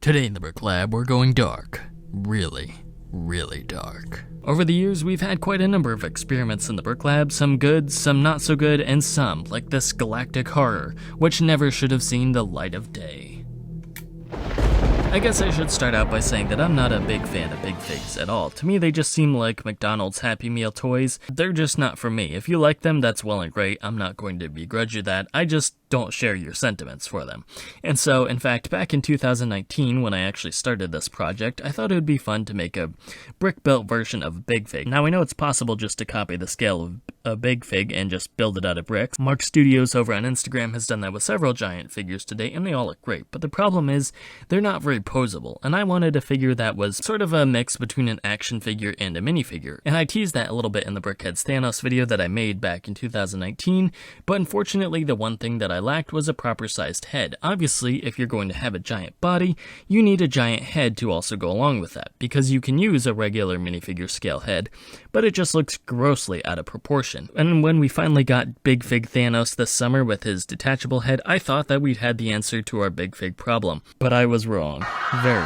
Today in the Brick Lab, we're going dark. Really, really dark. Over the years, we've had quite a number of experiments in the Brick Lab, some good, some not so good, and some, like this galactic horror, which never should have seen the light of day. I guess I should start out by saying that I'm not a big fan of big figs at all. To me, they just seem like McDonald's Happy Meal toys. They're just not for me. If you like them, that's well and great. I'm not going to begrudge you that. I just don't share your sentiments for them. And so, in fact, back in 2019, when I actually started this project, I thought it would be fun to make a brick-built version of a big fig. Now, I know it's possible just to copy the scale of a big fig and just build it out of bricks. Mark Studios over on Instagram has done that with several giant figures today, and they all look great. But the problem is, they're not very posable, and I wanted a figure that was sort of a mix between an action figure and a minifigure. And I teased that a little bit in the Brickhead's Thanos video that I made back in 2019, but unfortunately the one thing that I lacked was a proper sized head. Obviously, if you're going to have a giant body, you need a giant head to also go along with that, because you can use a regular minifigure scale head, but it just looks grossly out of proportion. And when we finally got Big Fig Thanos this summer with his detachable head, I thought that we'd had the answer to our Big Fig problem, but I was wrong. Very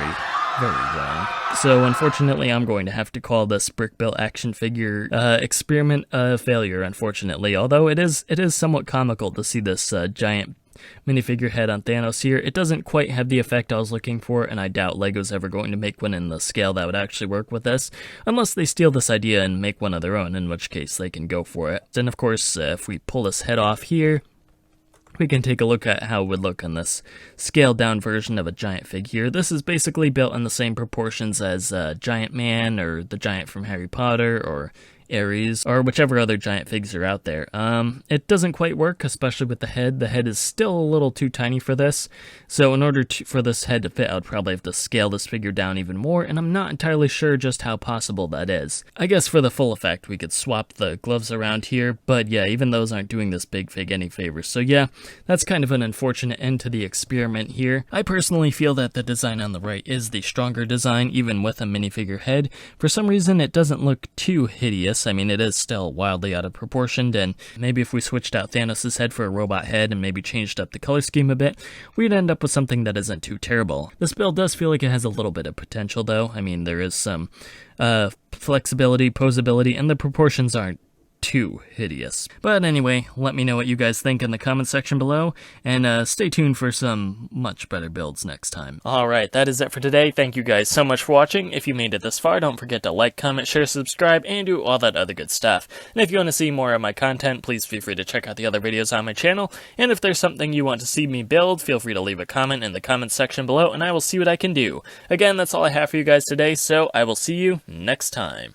wrong. So unfortunately, I'm going to have to call this brick-built action figure experiment a failure, unfortunately. Although it is somewhat comical to see this giant minifigure head on Thanos here. It doesn't quite have the effect I was looking for, and I doubt LEGO's ever going to make one in the scale that would actually work with this, unless they steal this idea and make one of their own, in which case they can go for it. And of course, if we pull this head off here, we can take a look at how it would look on this scaled down version of a giant fig here. This is basically built in the same proportions as Giant Man, or the giant from Harry Potter, or Ares, or whichever other giant figs are out there. It doesn't quite work, especially with the head. The head is still a little too tiny for this, so in order for this head to fit, I would probably have to scale this figure down even more, and I'm not entirely sure just how possible that is. I guess for the full effect, we could swap the gloves around here, but yeah, even those aren't doing this big fig any favors. So yeah, that's kind of an unfortunate end to the experiment here. I personally feel that the design on the right is the stronger design, even with a minifigure head. For some reason, it doesn't look too hideous. I mean, it is still wildly out of proportion, and maybe if we switched out Thanos' head for a robot head and maybe changed up the color scheme a bit, we'd end up with something that isn't too terrible. This build does feel like it has a little bit of potential, though. I mean, there is some flexibility, posability, and the proportions aren't too hideous. But anyway, let me know what you guys think in the comment section below, and stay tuned for some much better builds next time. Alright, that is it for today. Thank you guys so much for watching. If you made it this far, don't forget to like, comment, share, subscribe, and do all that other good stuff. And if you want to see more of my content, please feel free to check out the other videos on my channel, and if there's something you want to see me build, feel free to leave a comment in the comments section below, and I will see what I can do. Again, that's all I have for you guys today, so I will see you next time.